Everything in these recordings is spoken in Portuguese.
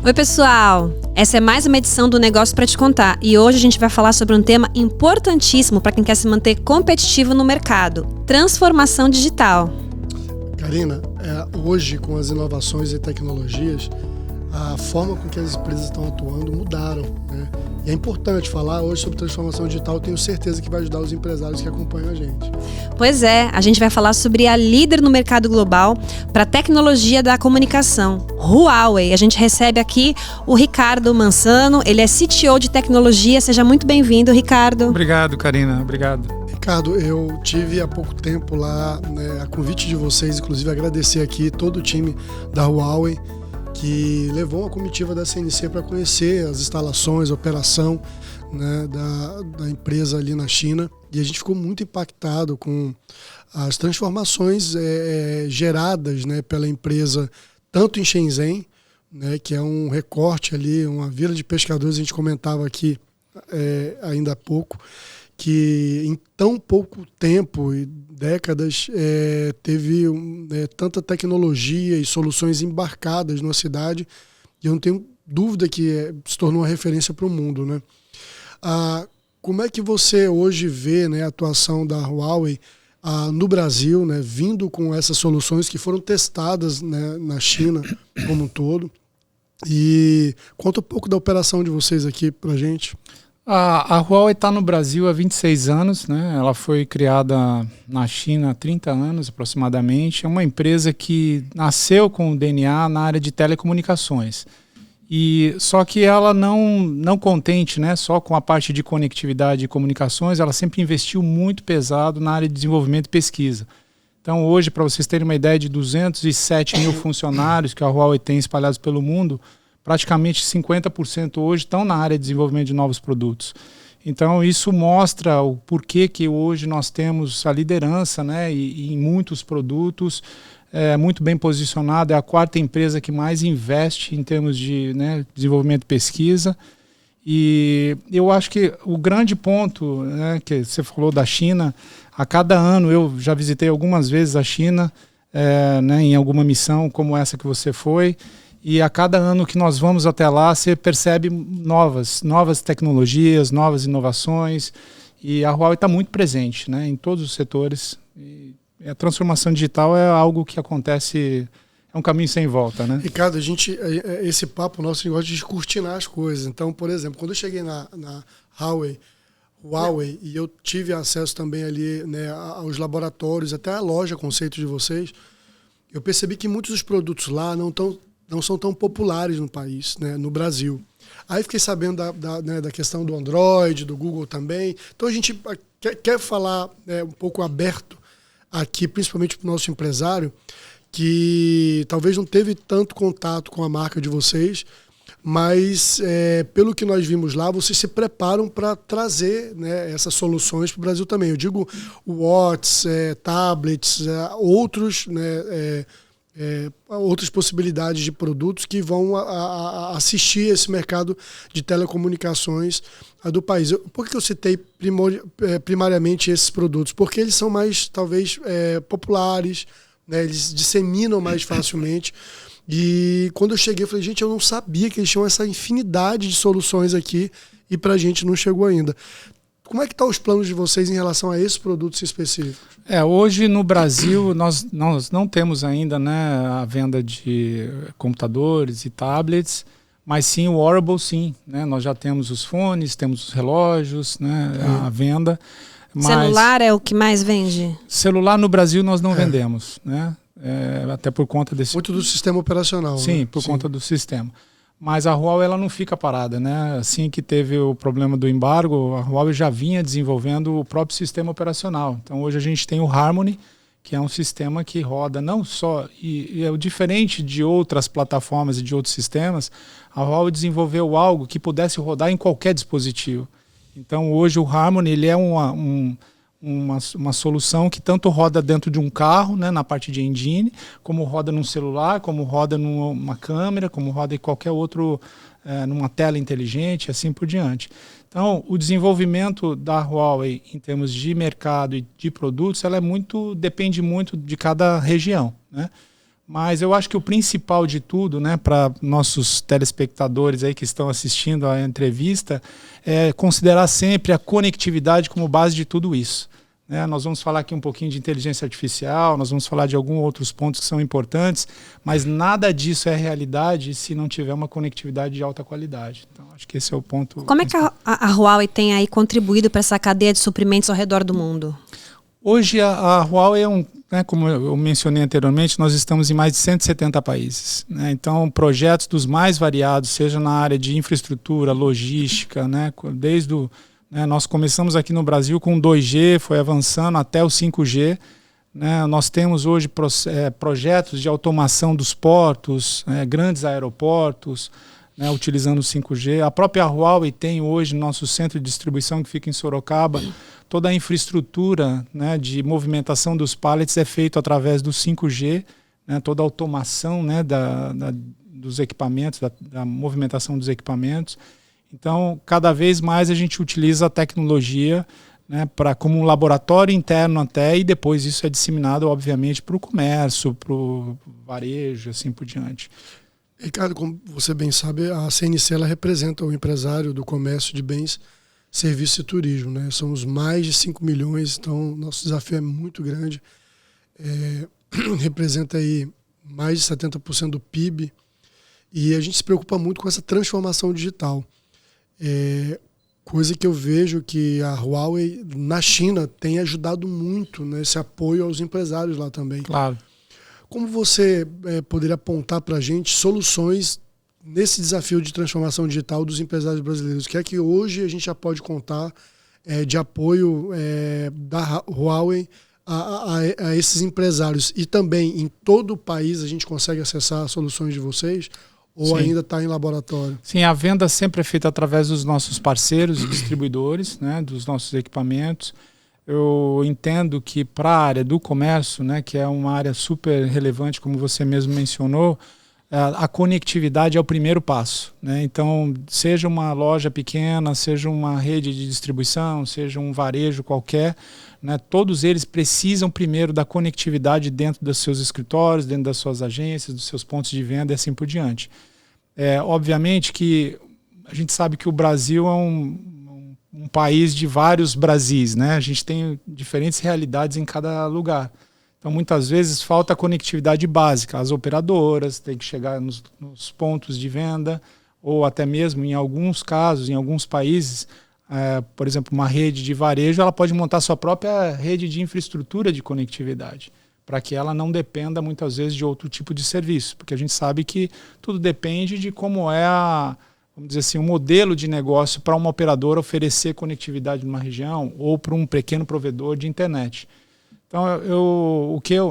Oi pessoal, essa é mais uma edição do Negócio para Te Contar e hoje a gente vai falar sobre um tema importantíssimo para quem quer se manter competitivo no mercado: transformação digital. Karina, hoje com as inovações e tecnologias, a forma com que as empresas estão atuando mudaram, né? E é importante falar hoje sobre transformação digital, eu tenho certeza que vai ajudar os empresários que acompanham a gente. Pois é, a gente vai falar sobre a líder no mercado global para tecnologia da comunicação, Huawei. A gente recebe aqui o Ricardo Mansano, ele é CTO de tecnologia. Seja muito bem-vindo, Ricardo. Obrigado, Karina, obrigado. Ricardo, eu tive há pouco tempo lá, né, a convite de vocês, inclusive agradecer aqui todo o time da Huawei, que levou uma comitiva da CNC para conhecer as instalações, a operação, né, da empresa ali na China. E a gente ficou muito impactado com as transformações geradas, né, pela empresa, tanto em Shenzhen, né, que é um recorte ali, uma vila de pescadores, a gente comentava aqui ainda há pouco, que em tão pouco tempo e décadas teve tanta tecnologia e soluções embarcadas na cidade, e eu não tenho dúvida que se tornou uma referência para o mundo, né? Como é que você hoje vê, né, a atuação da Huawei no Brasil, né, vindo com essas soluções que foram testadas, né, na China como um todo? E conta um pouco da operação de vocês aqui para a gente. A Huawei está no Brasil há 26 anos, né? Ela foi criada na China há 30 anos aproximadamente. É uma empresa que nasceu com o DNA na área de telecomunicações. Só que ela não contente, né, só com a parte de conectividade e comunicações, ela sempre investiu muito pesado na área de desenvolvimento e pesquisa. Então hoje, para vocês terem uma ideia, de 207 mil funcionários que a Huawei tem espalhados pelo mundo, praticamente 50% hoje estão na área de desenvolvimento de novos produtos. Então isso mostra o porquê que hoje nós temos a liderança, né, e em muitos produtos, muito bem posicionada. É a quarta empresa que mais investe em termos de, né, desenvolvimento e pesquisa. E eu acho que o grande ponto, né, que você falou da China, a cada ano eu já visitei algumas vezes a China, né, em alguma missão como essa que você foi. E a cada ano que nós vamos até lá, você percebe novas tecnologias, novas inovações. E a Huawei está muito presente, né, em todos os setores. E a transformação digital é algo que acontece, é um caminho sem volta, né? Ricardo, esse papo nosso negócio de descortinar as coisas. Então, por exemplo, quando eu cheguei na Huawei, e eu tive acesso também ali, né, aos laboratórios, até a loja conceito de vocês, eu percebi que muitos dos produtos lá não são tão populares no país, né, no Brasil. Aí fiquei sabendo da questão do Android, do Google também. Então a gente quer falar um pouco aberto aqui, principalmente para o nosso empresário, que talvez não teve tanto contato com a marca de vocês, mas pelo que nós vimos lá, vocês se preparam para trazer, né, essas soluções para o Brasil também. Eu digo watts, tablets, outros, né, outras possibilidades de produtos que vão assistir esse mercado de telecomunicações do país. Por que eu citei primariamente esses produtos? Porque eles são mais, talvez, populares, né? Eles disseminam mais facilmente. E quando eu cheguei, eu falei, gente, eu não sabia que eles tinham essa infinidade de soluções aqui e pra gente não chegou ainda. Como é que estão os planos de vocês em relação a esses produtos específicos? Hoje no Brasil nós não temos ainda, né, a venda de computadores e tablets, mas sim o wearable, sim, né? Nós já temos os fones, temos os relógios, né, a venda. Mas celular é o que mais vende? Celular no Brasil nós não vendemos, né? Até por conta desse... Muito do sistema operacional. Sim, né? por conta do sistema. Mas a Huawei ela não fica parada, né? Assim que teve o problema do embargo, a Huawei já vinha desenvolvendo o próprio sistema operacional. Então hoje a gente tem o Harmony, que é um sistema que roda não só... E é diferente de outras plataformas e de outros sistemas, a Huawei desenvolveu algo que pudesse rodar em qualquer dispositivo. Então hoje o Harmony ele é uma solução que tanto roda dentro de um carro, né, na parte de engine, como roda num celular, como roda numa câmera, como roda em qualquer outro, numa tela inteligente, assim por diante. Então, o desenvolvimento da Huawei em termos de mercado e de produtos, ela depende muito de cada região, né? Mas eu acho que o principal de tudo, né, para nossos telespectadores aí que estão assistindo a entrevista, é considerar sempre a conectividade como base de tudo isso. Nós vamos falar aqui um pouquinho de inteligência artificial, nós vamos falar de alguns outros pontos que são importantes, mas nada disso é realidade se não tiver uma conectividade de alta qualidade. Então, acho que esse é o ponto. Como é que a Huawei tem aí contribuído para essa cadeia de suprimentos ao redor do mundo? Hoje a Huawei como eu mencionei anteriormente, nós estamos em mais de 170 países. Então, projetos dos mais variados, seja na área de infraestrutura, logística, nós começamos aqui no Brasil com 2G, foi avançando até o 5G. Nós temos hoje projetos de automação dos portos, grandes aeroportos, utilizando o 5G. A própria Huawei tem hoje nosso centro de distribuição que fica em Sorocaba. Toda a infraestrutura de movimentação dos pallets é feita através do 5G, toda a automação dos equipamentos, da movimentação dos equipamentos. Então, cada vez mais a gente utiliza a tecnologia como um laboratório interno até, e depois isso é disseminado, obviamente, para o comércio, para o varejo, assim por diante. Ricardo, como você bem sabe, a CNC ela representa o empresário do comércio de bens, serviços e turismo. Somos mais de 5 milhões, então nosso desafio é muito grande. Representa aí mais de 70% do PIB, e a gente se preocupa muito com essa transformação digital. Coisa que eu vejo que a Huawei na China tem ajudado muito nesse apoio aos empresários lá também. Claro. Como você poderia apontar para a gente soluções nesse desafio de transformação digital dos empresários brasileiros? O que é que hoje a gente já pode contar de apoio da Huawei a esses empresários? E também em todo o país a gente consegue acessar as soluções de vocês? Ou Sim. ainda está em laboratório? Sim, a venda sempre é feita através dos nossos parceiros e distribuidores, dos nossos equipamentos. Eu entendo que para a área do comércio, que é uma área super relevante, como você mesmo mencionou, a conectividade é o primeiro passo. Então, seja uma loja pequena, seja uma rede de distribuição, seja um varejo qualquer, todos eles precisam primeiro da conectividade dentro dos seus escritórios, dentro das suas agências, dos seus pontos de venda e assim por diante. Obviamente que a gente sabe que o Brasil é um país de vários Brasis, A gente tem diferentes realidades em cada lugar. Então, muitas vezes, falta a conectividade básica. As operadoras têm que chegar nos pontos de venda, ou até mesmo, em alguns casos, em alguns países, por exemplo, uma rede de varejo, ela pode montar sua própria rede de infraestrutura de conectividade, para que ela não dependa, muitas vezes, de outro tipo de serviço. Porque a gente sabe que tudo depende de como é vamos dizer assim, um modelo de negócio para uma operadora oferecer conectividade numa região ou para um pequeno provedor de internet. Então,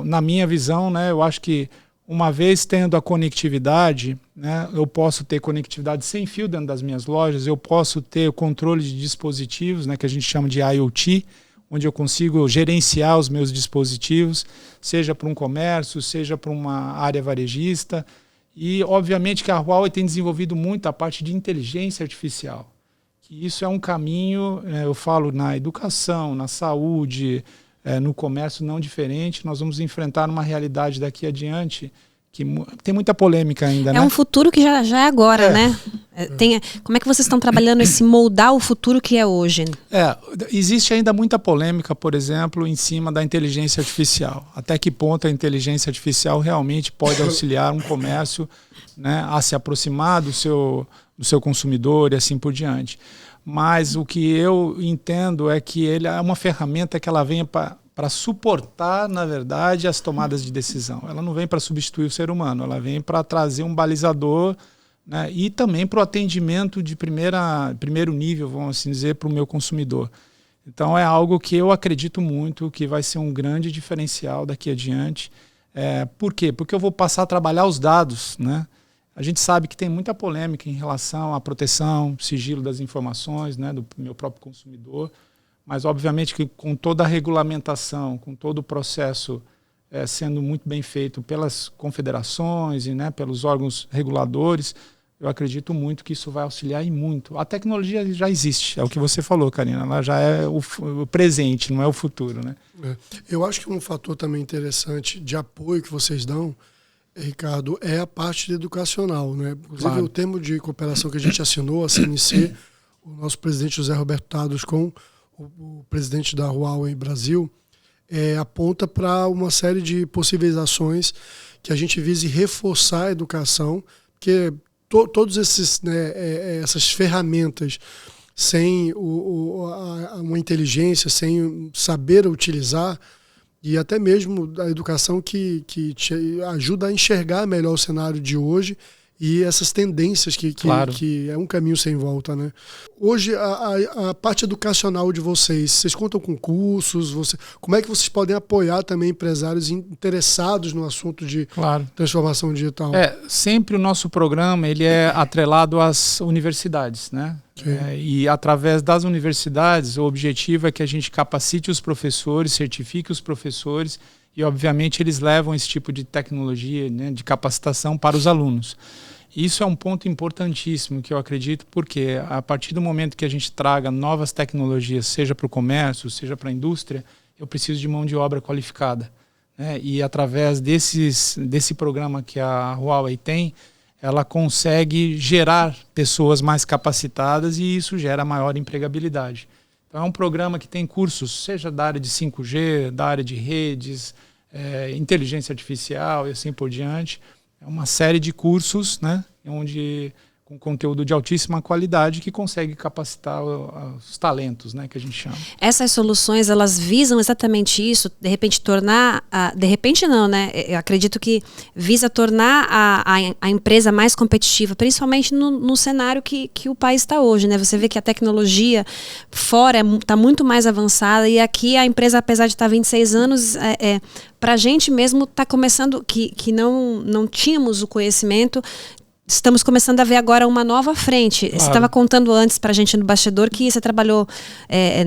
na minha visão, eu acho que uma vez tendo a conectividade, eu posso ter conectividade sem fio dentro das minhas lojas, eu posso ter o controle de dispositivos, que a gente chama de IoT, onde eu consigo gerenciar os meus dispositivos, seja para um comércio, seja para uma área varejista. E, obviamente, que a Huawei tem desenvolvido muito a parte de inteligência artificial. Que isso é um caminho, eu falo, na educação, na saúde, no comércio não diferente. Nós vamos enfrentar uma realidade daqui adiante que tem muita polêmica ainda. É um futuro que já é agora, como é que vocês estão trabalhando esse moldar o futuro que é hoje? Existe ainda muita polêmica, por exemplo, em cima da inteligência artificial. Até que ponto a inteligência artificial realmente pode auxiliar um comércio a se aproximar do seu consumidor e assim por diante. Mas o que eu entendo é que ele é uma ferramenta que ela vem para suportar, na verdade, as tomadas de decisão. Ela não vem para substituir o ser humano, ela vem para trazer um balizador, e também para o atendimento de primeiro nível, vamos assim dizer, para o meu consumidor. Então é algo que eu acredito muito que vai ser um grande diferencial daqui adiante. Por quê? Porque eu vou passar a trabalhar os dados, A gente sabe que tem muita polêmica em relação à proteção, sigilo das informações, do meu próprio consumidor, mas obviamente que com toda a regulamentação, com todo o processo sendo muito bem feito pelas confederações e pelos órgãos reguladores, eu acredito muito que isso vai auxiliar e muito. A tecnologia já existe, é o que você falou, Karina, ela já é o presente, não é o futuro. Eu acho que um fator também interessante de apoio que vocês dão Ricardo, é a parte educacional, né? Inclusive, Claro. o termo de cooperação que a gente assinou, a CNC, o nosso presidente José Roberto Tados com o presidente da Huawei Brasil, aponta para uma série de possíveis ações que a gente vise reforçar a educação, porque todos esses, né, essas ferramentas sem uma inteligência, sem saber utilizar, e até mesmo a educação que te ajuda a enxergar melhor o cenário de hoje e essas tendências Claro. que é um caminho sem volta, né? Hoje, a parte educacional de vocês contam com cursos? Como é que vocês podem apoiar também empresários interessados no assunto de Claro. transformação digital? Sempre o nosso programa ele é atrelado às universidades, né? E através das universidades, o objetivo é que a gente capacite os professores, certifique os professores e, obviamente, eles levam esse tipo de tecnologia, né, de capacitação para os alunos. Isso é um ponto importantíssimo que eu acredito, porque a partir do momento que a gente traga novas tecnologias, seja para o comércio, seja para a indústria, eu preciso de mão de obra qualificada, né? E através desse programa que a Huawei tem, ela consegue gerar pessoas mais capacitadas e isso gera maior empregabilidade. Então é um programa que tem cursos, seja da área de 5G, da área de redes, inteligência artificial e assim por diante. É uma série de cursos, né, com conteúdo de altíssima qualidade que consegue capacitar os talentos, né, que a gente chama. Essas soluções, elas visam exatamente isso, de repente tornar, de repente não, né? Eu acredito que visa tornar a empresa mais competitiva, principalmente no cenário que o país está hoje, né? Você vê que a tecnologia fora está muito mais avançada e aqui a empresa, apesar de estar 26 anos, para a gente mesmo está começando, que não tínhamos o conhecimento. Estamos começando a ver agora uma nova frente. Claro. Você estava contando antes para a gente no bastidor que você trabalhou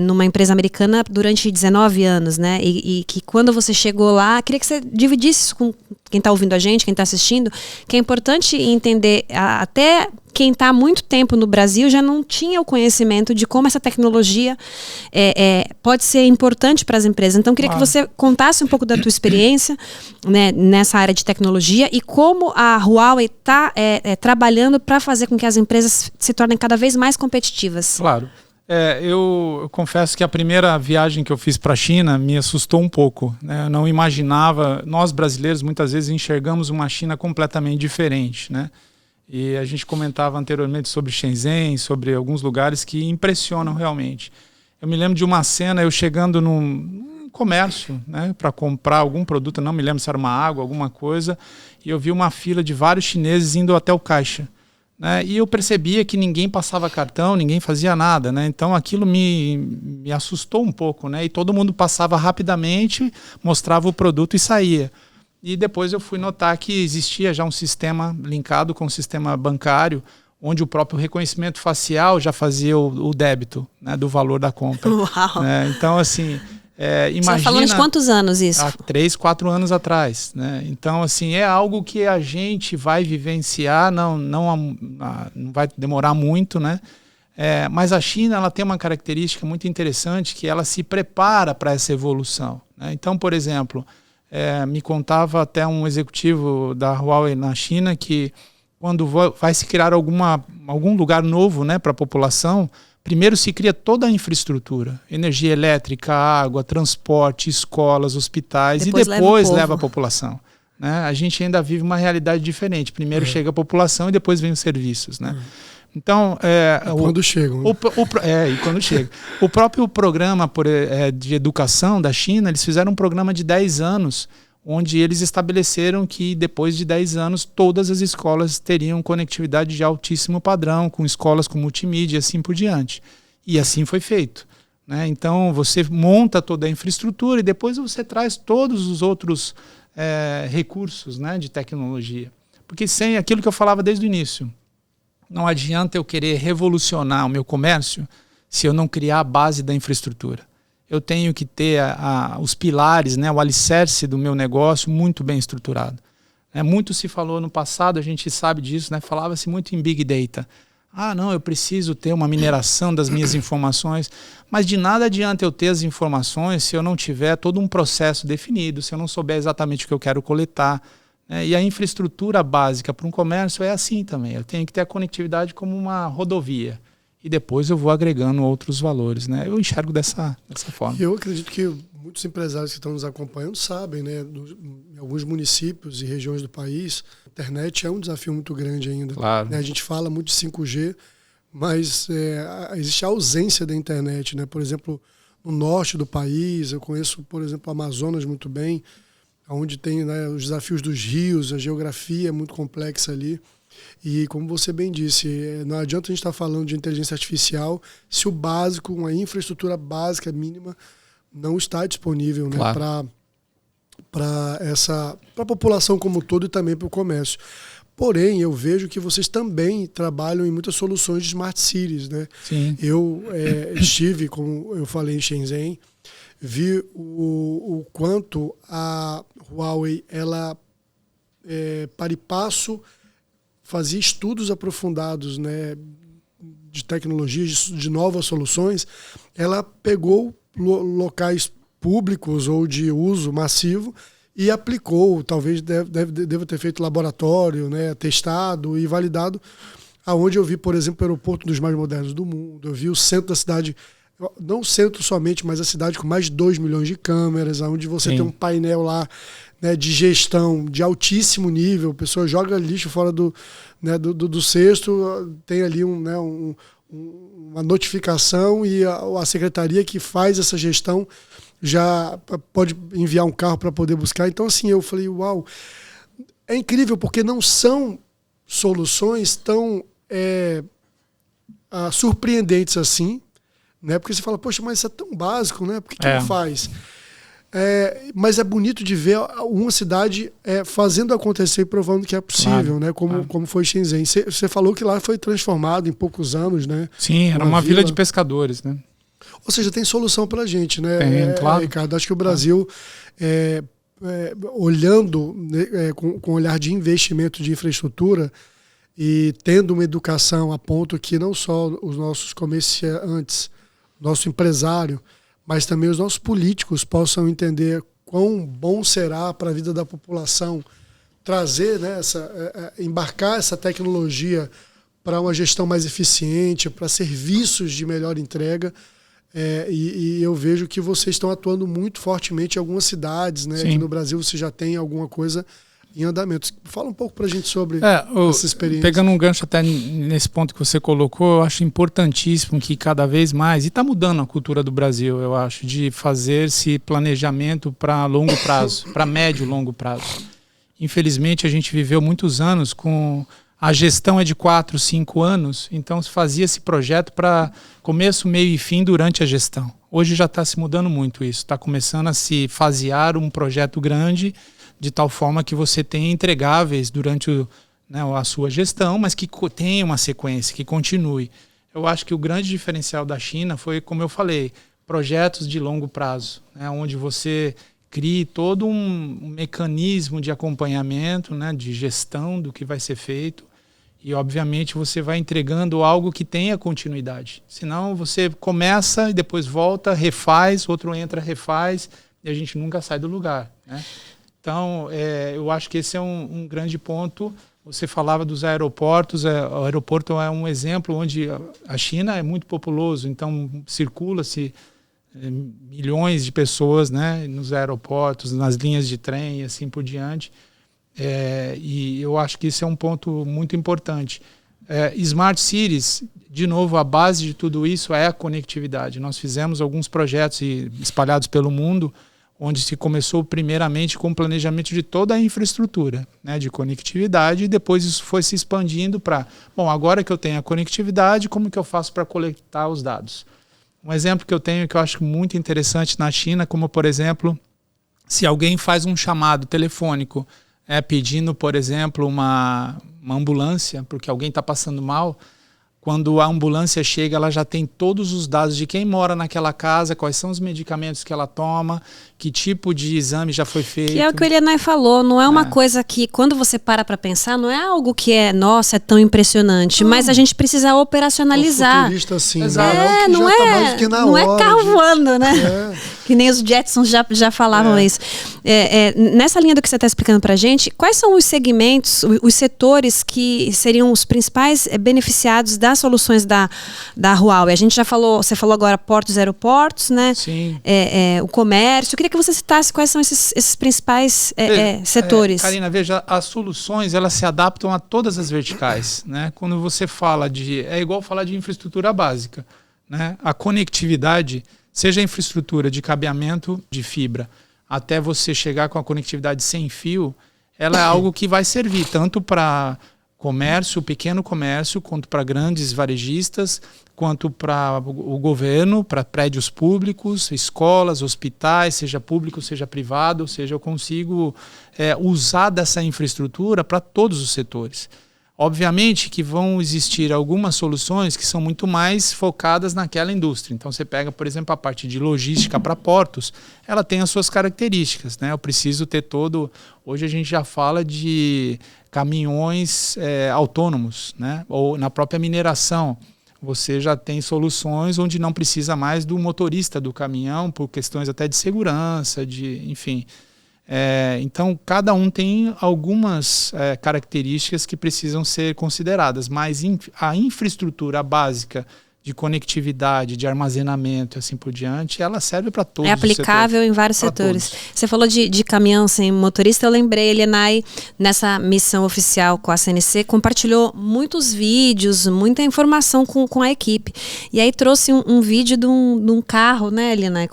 numa empresa americana durante 19 anos, né? E que quando você chegou lá, queria que você dividisse isso com quem está ouvindo a gente, quem está assistindo, que é importante entender, até quem está há muito tempo no Brasil já não tinha o conhecimento de como essa tecnologia pode ser importante para as empresas. Então, queria que você contasse um pouco da tua experiência, né, nessa área de tecnologia e como a Huawei está trabalhando para fazer com que as empresas se tornem cada vez mais competitivas. Claro. Eu confesso que a primeira viagem que eu fiz para a China me assustou um pouco, né? Eu não imaginava, nós brasileiros muitas vezes enxergamos uma China completamente diferente, né? E a gente comentava anteriormente sobre Shenzhen, sobre alguns lugares que impressionam realmente. Eu me lembro de uma cena, eu chegando num comércio, né, para comprar algum produto, não me lembro se era uma água, alguma coisa, e eu vi uma fila de vários chineses indo até o caixa. Né, e eu percebia que ninguém passava cartão, ninguém fazia nada, né? Então aquilo me assustou um pouco, né? E todo mundo passava rapidamente, mostrava o produto e saía. E depois eu fui notar que existia já um sistema linkado com o sistema bancário, onde o próprio reconhecimento facial já fazia o débito, né, do valor da compra. Uau! Então, assim, imagina... Você está falando de quantos anos isso? Há 3, 4 anos atrás. Né? Então, assim, é algo que a gente vai vivenciar, não vai demorar muito, né? Mas a China ela tem uma característica muito interessante, que ela se prepara para essa evolução. Né? Então, por exemplo... me contava até um executivo da Huawei na China que quando vai se criar algum lugar novo, né, para a população, primeiro se cria toda a infraestrutura, energia elétrica, água, transporte, escolas, hospitais, e depois leva a população. Né? A gente ainda vive uma realidade diferente. Primeiro chega a população e depois vem os serviços. Né? Então, quando chegam. E quando chega. O próprio programa de educação da China, eles fizeram um programa de 10 anos, onde eles estabeleceram que depois de 10 anos todas as escolas teriam conectividade de altíssimo padrão, com escolas com multimídia e assim por diante. E assim foi feito. Né? Então, você monta toda a infraestrutura e depois você traz todos os outros recursos, né, de tecnologia. Porque sem aquilo que eu falava desde o início, não adianta eu querer revolucionar o meu comércio se eu não criar a base da infraestrutura. Eu tenho que ter os pilares, né, o alicerce do meu negócio muito bem estruturado. Muito se falou no passado, a gente sabe disso, né, falava-se muito em Big Data. Não, eu preciso ter uma mineração das minhas informações, mas de nada adianta eu ter as informações se eu não tiver todo um processo definido, se eu não souber exatamente o que eu quero coletar, né? E a infraestrutura básica para um comércio é assim também. Eu tenho que ter a conectividade como uma rodovia. E depois eu vou agregando outros valores, né? Eu enxergo dessa forma. Eu acredito que muitos empresários que estão nos acompanhando sabem, né? Em alguns municípios e regiões do país, a internet é um desafio muito grande ainda. Claro. Né? A gente fala muito de 5G, mas existe a ausência da internet, né? Por exemplo, no norte do país, eu conheço, por exemplo, o Amazonas muito bem, onde tem, né, os desafios dos rios, a geografia é muito complexa ali. E como você bem disse, não adianta a gente estar falando de inteligência artificial se o básico, uma infraestrutura básica mínima, não está disponível, né, claro, para a população como um todo e também para o comércio. Porém, eu vejo que vocês também trabalham em muitas soluções de Smart Cities, né? Sim. Eu estive, como eu falei, em Shenzhen, vi o quanto a Huawei, ela, para e passo, fazia estudos aprofundados, né, de tecnologias, de novas soluções. Ela pegou locais públicos ou de uso massivo e aplicou, talvez deva ter feito laboratório, né, testado e validado, aonde eu vi, por exemplo, o aeroporto dos mais modernos do mundo. Eu vi o centro da cidade, não o centro somente, mas a cidade com mais de 2 milhões de câmeras, onde você tem um painel lá, né, de gestão de altíssimo nível. A pessoa joga lixo fora do cesto, tem ali uma notificação e a secretaria que faz essa gestão já pode enviar um carro para poder buscar. Então, assim, eu falei, uau, é incrível, porque não são soluções tão surpreendentes assim, né? Porque você fala, poxa, mas isso é tão básico, né? Por que não faz? Mas é bonito de ver uma cidade fazendo acontecer e provando que é possível, né? Como foi Shenzhen. Você falou que lá foi transformado em poucos anos, né? Sim, era uma vila de pescadores, né? Ou seja, tem solução para a gente, né? Tem, claro. Ricardo, acho que o Brasil, olhando, né, com olhar de investimento de infraestrutura e tendo uma educação a ponto que não só os nossos comerciantes, nosso empresário, mas também os nossos políticos possam entender quão bom será para a vida da população trazer, né, embarcar essa tecnologia para uma gestão mais eficiente, para serviços de melhor entrega. E eu vejo que vocês estão atuando muito fortemente em algumas cidades, né? Aqui no Brasil você já tem alguma coisa em andamento. Fala um pouco para a gente sobre essa experiência. Pegando um gancho até nesse ponto que você colocou, eu acho importantíssimo que cada vez mais, e está mudando a cultura do Brasil, eu acho, de fazer esse planejamento para longo prazo, para médio e longo prazo. Infelizmente, a gente viveu muitos anos com... A gestão é de 4, 5 anos, então se fazia esse projeto para começo, meio e fim durante a gestão. Hoje já está se mudando muito isso, está começando a se fasear um projeto grande de tal forma que você tenha entregáveis durante a sua gestão, mas que tenha uma sequência, que continue. Eu acho que o grande diferencial da China foi, como eu falei, projetos de longo prazo, né, onde você crie todo um mecanismo de acompanhamento, né, de gestão do que vai ser feito. E, obviamente, você vai entregando algo que tenha continuidade. Senão, você começa e depois volta, refaz, outro entra, refaz, e a gente nunca sai do lugar, né? Então, eu acho que esse é um grande ponto. Você falava dos aeroportos. O aeroporto é um exemplo onde a China é muito populoso, então circula-se milhões de pessoas, né, nos aeroportos, nas linhas de trem e assim por diante. E eu acho que isso é um ponto muito importante. Smart Cities, de novo, a base de tudo isso é a conectividade. Nós fizemos alguns projetos espalhados pelo mundo, onde se começou primeiramente com o planejamento de toda a infraestrutura, né, de conectividade, e depois isso foi se expandindo para, agora que eu tenho a conectividade, como que eu faço para coletar os dados? Um exemplo que eu tenho que eu acho muito interessante na China, como, por exemplo, se alguém faz um chamado telefônico pedindo, por exemplo, uma ambulância, porque alguém está passando mal, quando a ambulância chega, ela já tem todos os dados de quem mora naquela casa, quais são os medicamentos que ela toma, que tipo de exame já foi feito. Que é o que o Elianai falou, não é uma coisa que, quando você para pensar, não é algo que é tão impressionante, mas a gente precisa operacionalizar. Futurista, assim, não é carro voando, né? Que nem os Jetsons já falavam isso. Nessa linha do que você está explicando para a gente, quais são os segmentos, os setores que seriam os principais beneficiados das soluções da Huawei? A gente já falou, você falou agora portos e aeroportos, né? Sim. O comércio. Eu queria que você citasse quais são esses principais setores. Karina, veja, as soluções elas se adaptam a todas as verticais, né? Quando você fala é igual falar de infraestrutura básica, né? A conectividade, seja a infraestrutura de cabeamento de fibra, até você chegar com a conectividade sem fio, ela é algo que vai servir tanto para comércio, pequeno comércio, quanto para grandes varejistas, quanto para o governo, para prédios públicos, escolas, hospitais, seja público, seja privado, ou seja, eu consigo usar dessa infraestrutura para todos os setores. Obviamente que vão existir algumas soluções que são muito mais focadas naquela indústria. Então você pega, por exemplo, a parte de logística para portos, ela tem as suas características, né? Eu preciso ter hoje a gente já fala de caminhões autônomos, né? Ou na própria mineração, você já tem soluções onde não precisa mais do motorista do caminhão por questões até de segurança, enfim. Então, cada um tem algumas características que precisam ser consideradas, mas a infraestrutura básica de conectividade, de armazenamento e assim por diante, ela serve para todos os setores. É aplicável em vários setores. Você falou de caminhão sem motorista, eu lembrei, Elianai, nessa missão oficial com a CNC, compartilhou muitos vídeos, muita informação com a equipe. E aí trouxe um vídeo de um carro, né, Elianai?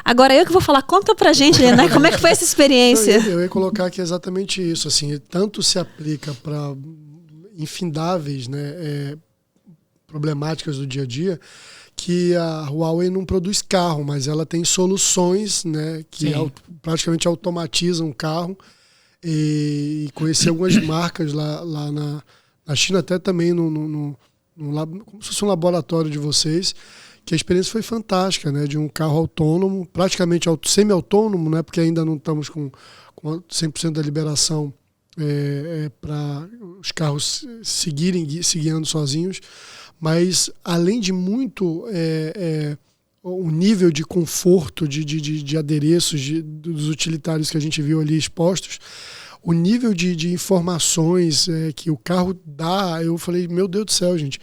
Agora eu que vou falar, conta pra gente, Elianai, como é que foi essa experiência? Eu ia colocar aqui exatamente isso, assim, tanto se aplica para infindáveis, né, problemáticas do dia a dia, que a Huawei não produz carro, mas ela tem soluções, né, que praticamente automatizam o carro. E conheci algumas marcas lá na China, até também como se fosse um laboratório de vocês, que a experiência foi fantástica, né, de um carro autônomo, praticamente semi-autônomo, né, porque ainda não estamos com 100% da liberação para os carros se guiando sozinhos. Mas, além de muito o nível de conforto, de adereços, dos utilitários que a gente viu ali expostos, o nível de informações que o carro dá, eu falei, meu Deus do céu, gente.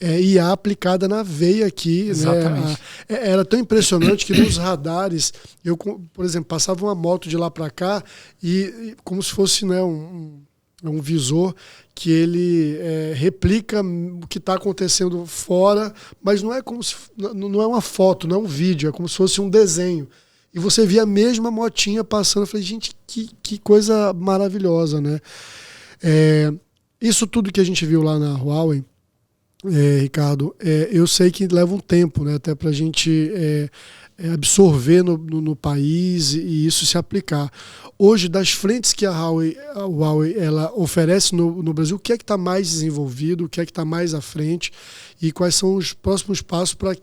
IA aplicada na veia aqui. Exatamente. Né? Era tão impressionante que nos radares, eu, por exemplo, passava uma moto de lá para cá e como se fosse, né, um visor que ele replica o que está acontecendo fora, mas não é não é uma foto, não é um vídeo, é como se fosse um desenho. E você via a mesma motinha passando. Eu falei, gente, que coisa maravilhosa, né? Isso tudo que a gente viu lá na Huawei, Ricardo, eu sei que leva um tempo, né, até para a gente absorver no país e isso se aplicar. Hoje, das frentes que a Huawei ela oferece no Brasil, o que é que está mais desenvolvido, o que é que está mais à frente e quais são os próximos passos para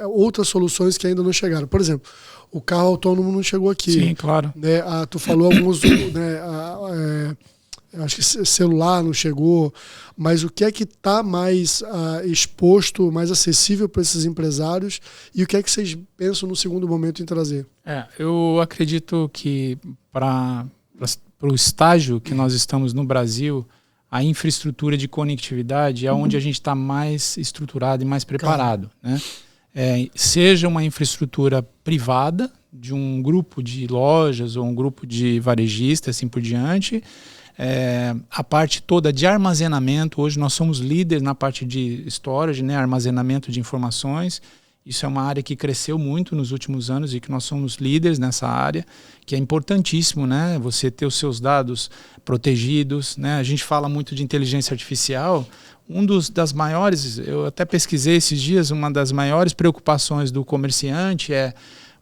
outras soluções que ainda não chegaram? Por exemplo, o carro autônomo não chegou aqui. Sim, claro. Né? Tu falou alguns... né, acho que celular não chegou, mas o que é que está mais exposto, mais acessível para esses empresários e o que é que vocês pensam no segundo momento em trazer? Eu acredito que para o estágio que nós estamos no Brasil, a infraestrutura de conectividade é onde a gente está mais estruturado e mais preparado. Né? Seja uma infraestrutura privada, de um grupo de lojas ou um grupo de varejistas, assim por diante, a parte toda de armazenamento. Hoje nós somos líderes na parte de storage, né, armazenamento de informações. Isso é uma área que cresceu muito nos últimos anos e que nós somos líderes nessa área, que é importantíssimo, né, você ter os seus dados protegidos. Né? A gente fala muito de inteligência artificial. Das maiores, eu até pesquisei esses dias, uma das maiores preocupações do comerciante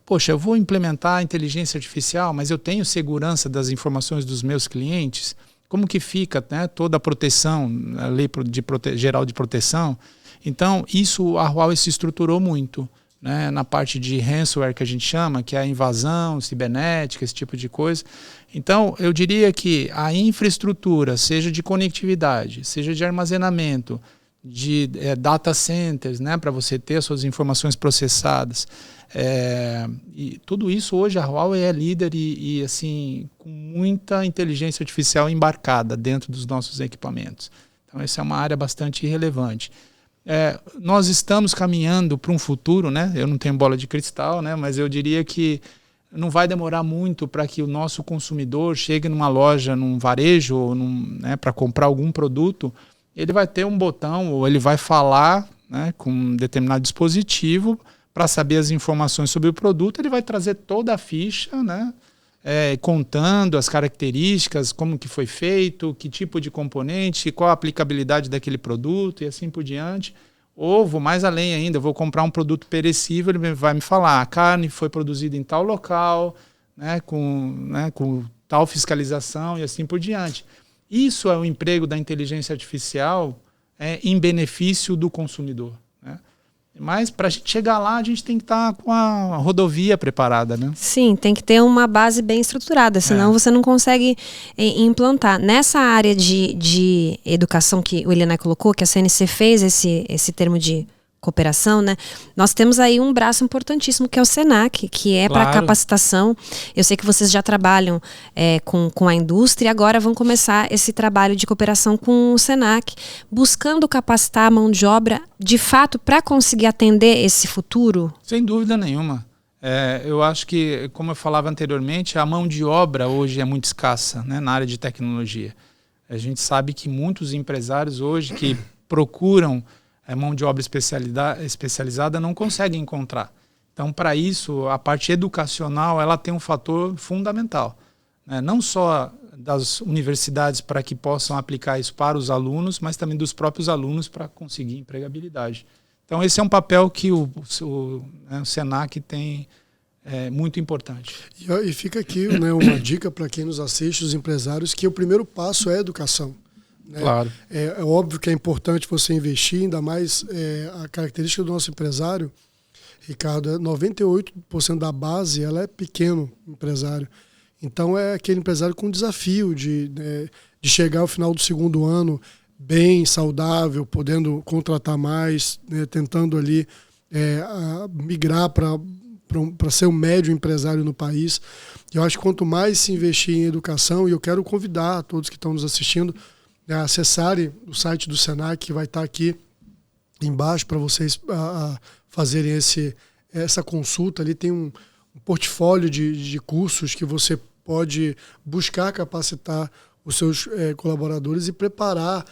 poxa, eu vou implementar a inteligência artificial, mas eu tenho segurança das informações dos meus clientes? Como que fica, né, toda a proteção, a lei geral de proteção? Então, isso a Huawei se estruturou muito, né, na parte de ransomware que a gente chama, que é a invasão cibernética, esse tipo de coisa. Então, eu diria que a infraestrutura, seja de conectividade, seja de armazenamento, de data centers, né, para você ter as suas informações processadas. E tudo isso hoje a Huawei é líder e assim, com muita inteligência artificial embarcada dentro dos nossos equipamentos. Então essa é uma área bastante relevante. Nós estamos caminhando para um futuro, né? Eu não tenho bola de cristal, né? Mas eu diria que não vai demorar muito para que o nosso consumidor chegue numa loja, num varejo, ou né, para comprar algum produto, ele vai ter um botão ou ele vai falar, né, com um determinado dispositivo para saber as informações sobre o produto. Ele vai trazer toda a ficha, né, contando as características, como que foi feito, que tipo de componente, qual a aplicabilidade daquele produto e assim por diante. Ou vou mais além ainda, vou comprar um produto perecível, ele vai me falar, a carne foi produzida em tal local, né, com tal fiscalização e assim por diante. Isso é o emprego da inteligência artificial em benefício do consumidor, né? Mas para a gente chegar lá, a gente tem que estar com a rodovia preparada, né? Sim, tem que ter uma base bem estruturada, senão você não consegue implantar. Nessa área de educação que o Elianai colocou, que a CNC fez esse termo de cooperação, né? Nós temos aí um braço importantíssimo que é o Senac, que é para capacitação. Eu sei que vocês já trabalham com a indústria e agora vão começar esse trabalho de cooperação com o Senac, buscando capacitar a mão de obra de fato para conseguir atender esse futuro? Sem dúvida nenhuma. Eu acho que, como eu falava anteriormente, a mão de obra hoje é muito escassa, né, na área de tecnologia. A gente sabe que muitos empresários hoje que procuram mão de obra especializada não consegue encontrar. Então, para isso, a parte educacional ela tem um fator fundamental, né? Não só das universidades para que possam aplicar isso para os alunos, mas também dos próprios alunos para conseguir empregabilidade. Então, esse é um papel que o Senac tem muito importante. E fica aqui, né, uma dica para quem nos assiste, os empresários, que o primeiro passo é a educação. Claro. É óbvio que é importante você investir, ainda mais a característica do nosso empresário, Ricardo, 98% da base ela é pequeno empresário. Então é aquele empresário com desafio de chegar ao final do segundo ano bem, saudável, podendo contratar mais, né, tentando ali migrar para ser um médio empresário no país. Eu acho que quanto mais se investir em educação, e eu quero convidar todos que estão nos assistindo acessarem o site do Senac, que vai estar aqui embaixo para vocês fazerem essa consulta. Ali tem um portfólio de cursos que você pode buscar capacitar os seus colaboradores e preparar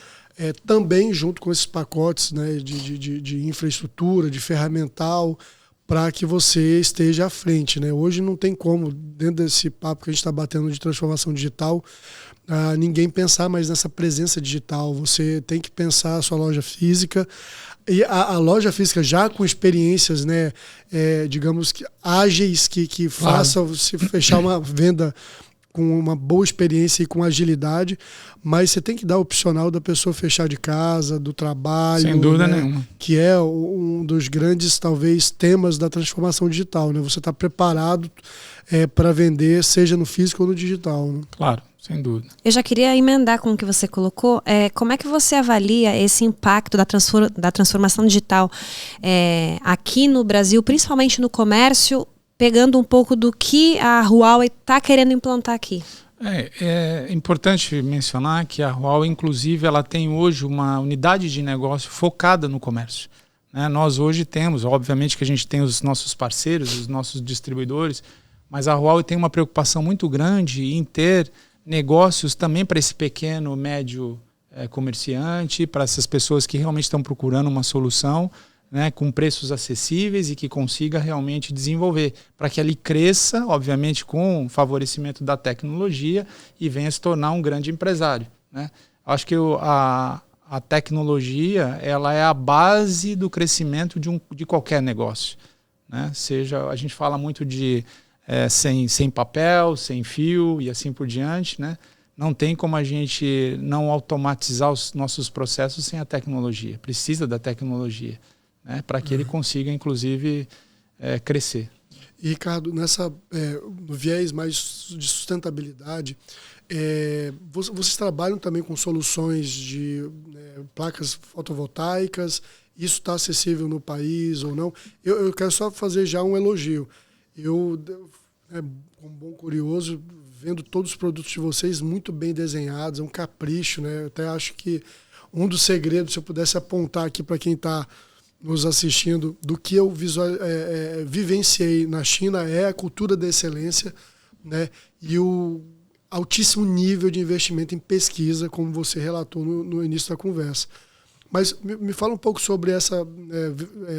também junto com esses pacotes, né, de infraestrutura, de ferramental, para que você esteja à frente, né? Hoje não tem como, dentro desse papo que a gente está batendo de transformação digital, ninguém pensar mais nessa presença digital. Você tem que pensar a sua loja física, e a loja física já com experiências, né, digamos que ágeis, que façam se fechar uma venda com uma boa experiência e com agilidade, mas você tem que dar o opcional da pessoa fechar de casa, do trabalho. Sem dúvida nenhuma. Que é um dos grandes, talvez, temas da transformação digital, né? Você está preparado para vender, seja no físico ou no digital, né? Claro, sem dúvida. Eu já queria emendar com o que você colocou. Como é que você avalia esse impacto da transformação digital aqui no Brasil, principalmente no comércio, pegando um pouco do que a Huawei está querendo implantar aqui? É importante mencionar que a Huawei, inclusive, ela tem hoje uma unidade de negócio focada no comércio, né? Nós hoje temos, obviamente que a gente tem os nossos parceiros, os nossos distribuidores, mas a Huawei tem uma preocupação muito grande em ter negócios também para esse pequeno, médio comerciante, para essas pessoas que realmente estão procurando uma solução, né, com preços acessíveis e que consiga realmente desenvolver, para que ele cresça, obviamente, com o favorecimento da tecnologia e venha se tornar um grande empresário, né? Acho que a tecnologia ela é a base do crescimento de qualquer negócio, né? Seja, a gente fala muito de sem papel, sem fio e assim por diante, né? Não tem como a gente não automatizar os nossos processos sem a tecnologia. Precisa da tecnologia, né, para que ele consiga, inclusive, crescer. E, Ricardo, no viés mais de sustentabilidade, vocês trabalham também com soluções de placas fotovoltaicas? Isso está acessível no país ou não? Eu quero só fazer já um elogio. Eu, como bom curioso, vendo todos os produtos de vocês muito bem desenhados, é um capricho, né? Eu até acho que um dos segredos, se eu pudesse apontar aqui para quem está nos assistindo, do que eu vivenciei na China é a cultura da excelência, né? E o altíssimo nível de investimento em pesquisa, como você relatou no início da conversa. Mas me fala um pouco sobre essa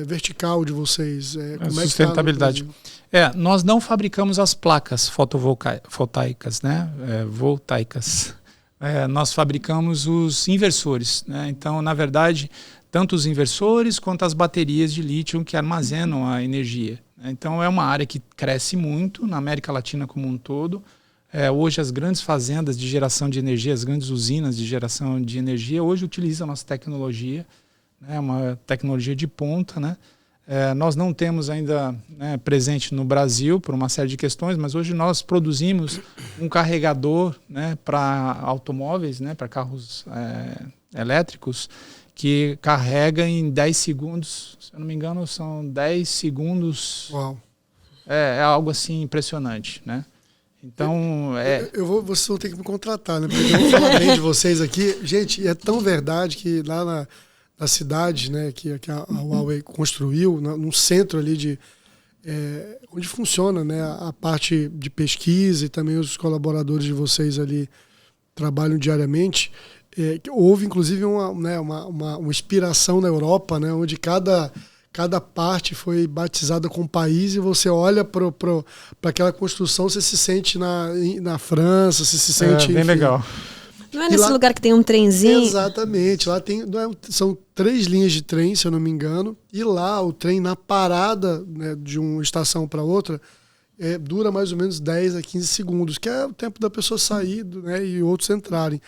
vertical de vocês. Como sustentabilidade. Nós não fabricamos as placas fotovoltaicas, né? Voltaicas. Nós fabricamos os inversores, né? Então, na verdade, tanto os inversores quanto as baterias de lítio que armazenam a energia. Então, é uma área que cresce muito na América Latina como um todo. Hoje, as grandes fazendas de geração de energia, as grandes usinas de geração de energia, hoje utilizam a nossa tecnologia, né? Uma tecnologia de ponta, né? Nós não temos ainda, né, presente no Brasil por uma série de questões, mas hoje nós produzimos um carregador, né, para automóveis, né, para carros elétricos, que carrega em 10 segundos, se eu não me engano, são 10 segundos. Uau. É algo assim impressionante, né? Então, vocês vão ter que me contratar, né? Porque eu vou falar bem de vocês aqui. Gente, é tão verdade que lá na cidade, né, que a Huawei construiu, num centro ali onde funciona, né, a parte de pesquisa, e também os colaboradores de vocês ali trabalham diariamente. Houve, inclusive, uma inspiração na Europa, né, onde cada parte foi batizada com um país, e você olha para aquela construção, você se sente na França, você se sente... bem, enfim, legal. Não é nesse lugar que tem um trenzinho? Exatamente. Lá são 3 linhas de trem, se eu não me engano, e lá o trem, na parada, né, de uma estação para outra, dura mais ou menos 10 a 15 segundos, que é o tempo da pessoa sair, né, e outros entrarem.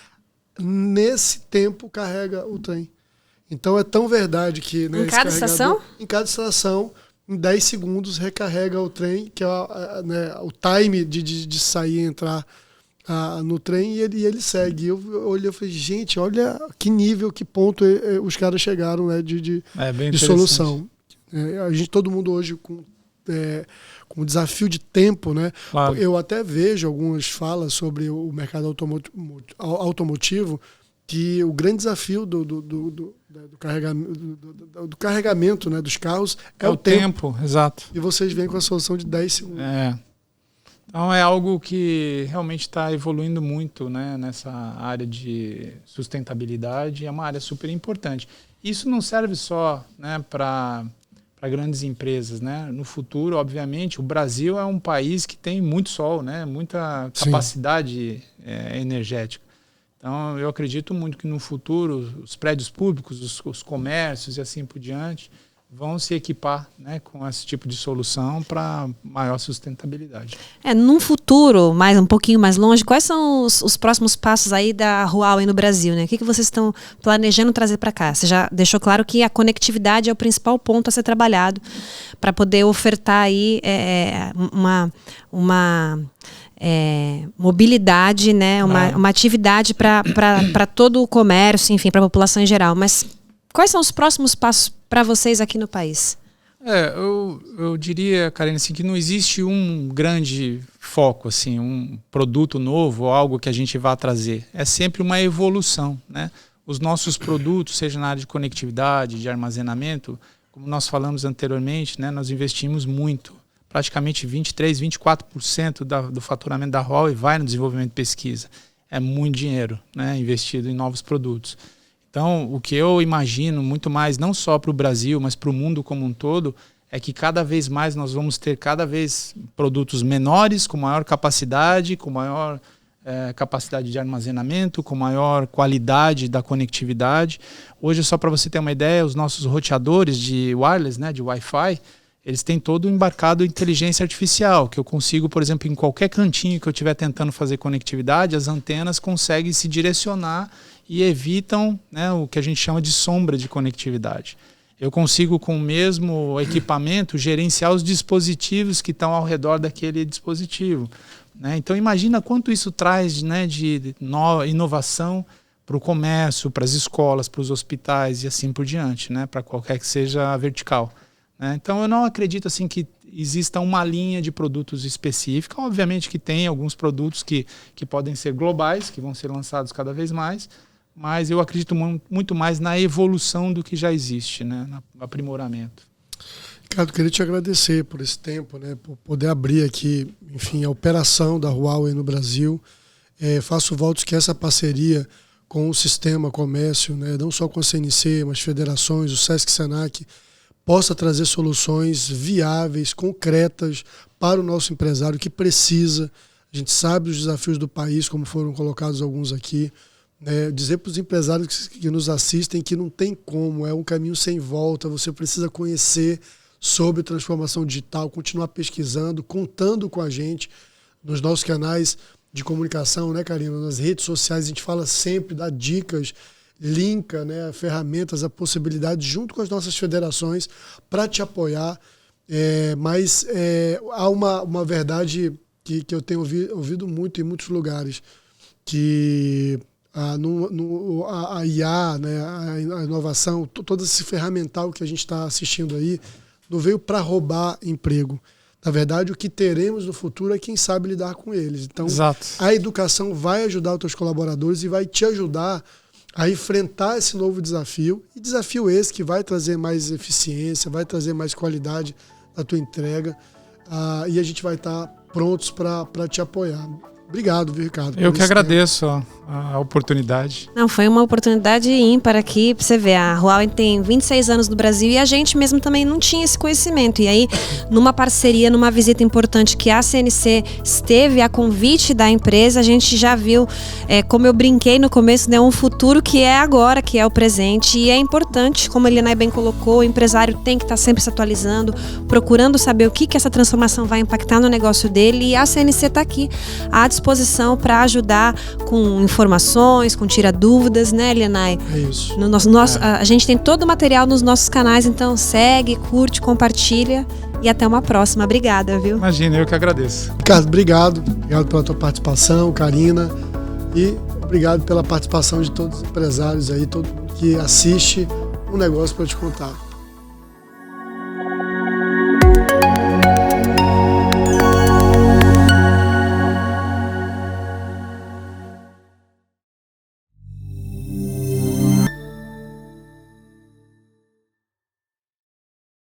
Nesse tempo carrega o trem. Então é tão verdade que... Né, em cada estação? Em cada estação, em 10 segundos, recarrega o trem, que é o time de sair e entrar no trem, e ele segue. Eu olhei e falei, gente, olha que nível, que ponto os caras chegaram, né, de solução. Todo mundo hoje com desafio de tempo, né? Claro. Eu até vejo algumas falas sobre o mercado automotivo, que o grande desafio do carregamento, né, dos carros é o tempo. Exato. E vocês vêm com a solução de 10 segundos. Então é algo que realmente está evoluindo muito, né, nessa área de sustentabilidade, é uma área super importante. Isso não serve só, né, para grandes empresas, né? No futuro, obviamente, o Brasil é um país que tem muito sol, né, muita capacidade energética. Então eu acredito muito que no futuro os prédios públicos, os comércios e assim por diante vão se equipar, né, com esse tipo de solução para maior sustentabilidade. Num futuro, um pouquinho mais longe, quais são os próximos passos aí da Huawei no Brasil, né? O que vocês estão planejando trazer para cá? Você já deixou claro que a conectividade é o principal ponto a ser trabalhado para poder ofertar aí uma mobilidade, né? Uma atividade para todo o comércio, enfim, para a população em geral. Mas quais são os próximos passos para vocês aqui no país? Eu diria, Karine, assim, que não existe um grande foco, assim, um produto novo ou algo que a gente vá trazer. É sempre uma evolução, né? Os nossos produtos, seja na área de conectividade, de armazenamento, como nós falamos anteriormente, né, nós investimos muito. Praticamente 23%, 24% do faturamento da Huawei vai no desenvolvimento e pesquisa. É muito dinheiro, né, investido em novos produtos. Então, o que eu imagino muito mais, não só para o Brasil, mas para o mundo como um todo, é que cada vez mais nós vamos ter produtos menores, com maior capacidade, com maior capacidade de armazenamento, com maior qualidade da conectividade. Hoje, só para você ter uma ideia, os nossos roteadores de wireless, né, de Wi-Fi, eles têm todo embarcado inteligência artificial, que eu consigo, por exemplo, em qualquer cantinho que eu estiver tentando fazer conectividade, as antenas conseguem se direcionar e evitam, né, o que a gente chama de sombra de conectividade. eu consigo, com o mesmo equipamento, gerenciar os dispositivos que estão ao redor daquele dispositivo, né? Então, imagina quanto isso traz, né, de inovação para o comércio, para as escolas, para os hospitais e assim por diante, né, para qualquer que seja a vertical, né? Então, eu não acredito assim, que exista uma linha de produtos específica. Obviamente que tem alguns produtos que podem ser globais, que vão ser lançados cada vez mais, mas eu acredito muito mais na evolução do que já existe, né? No aprimoramento. Ricardo, queria te agradecer por esse tempo, né? Por poder abrir aqui, enfim, a operação da Huawei no Brasil. Faço votos que essa parceria com o sistema comércio, né? Não só com a CNC, mas federações, o Sesc Senac, possa trazer soluções viáveis, concretas para o nosso empresário que precisa. A gente sabe os desafios do país, como foram colocados alguns aqui. Dizer para os empresários que nos assistem que não tem como, é um caminho sem volta, você precisa conhecer sobre transformação digital, continuar pesquisando, contando com a gente nos nossos canais de comunicação, né, Karina? Nas redes sociais a gente fala sempre, dá dicas, linka, né, ferramentas, a possibilidade junto com as nossas federações para te apoiar. Mas há uma verdade que eu tenho ouvido muito em muitos lugares, que a IA, né, a inovação, todo esse ferramental que a gente está assistindo aí, não veio para roubar emprego. Na verdade, o que teremos no futuro é quem sabe lidar com eles. Então, exato, a educação vai ajudar os teus colaboradores e vai te ajudar a enfrentar esse novo desafio. E desafio esse que vai trazer mais eficiência, vai trazer mais qualidade na tua entrega. E a gente vai estar prontos para te apoiar. Obrigado, viu, Ricardo? Eu que agradeço a oportunidade. Não, foi uma oportunidade ímpar aqui pra você ver. A Huawei tem 26 anos no Brasil e a gente mesmo também não tinha esse conhecimento. E aí, numa parceria, numa visita importante que a CNC esteve a convite da empresa, a gente já viu, como eu brinquei no começo, né, um futuro que é agora, que é o presente. E é importante, como a Elianai bem colocou, o empresário tem que estar sempre se atualizando, procurando saber o que essa transformação vai impactar no negócio dele. E a CNC está aqui à disposição para ajudar com informações, com tira dúvidas, né, Elianai? É isso. A gente tem todo o material nos nossos canais, então segue, curte, compartilha e até uma próxima. Obrigada, viu? Imagina, eu que agradeço. Ricardo, obrigado. Obrigado pela tua participação, Karina. E obrigado pela participação de todos os empresários aí, todo mundo que assiste um negócio para te contar.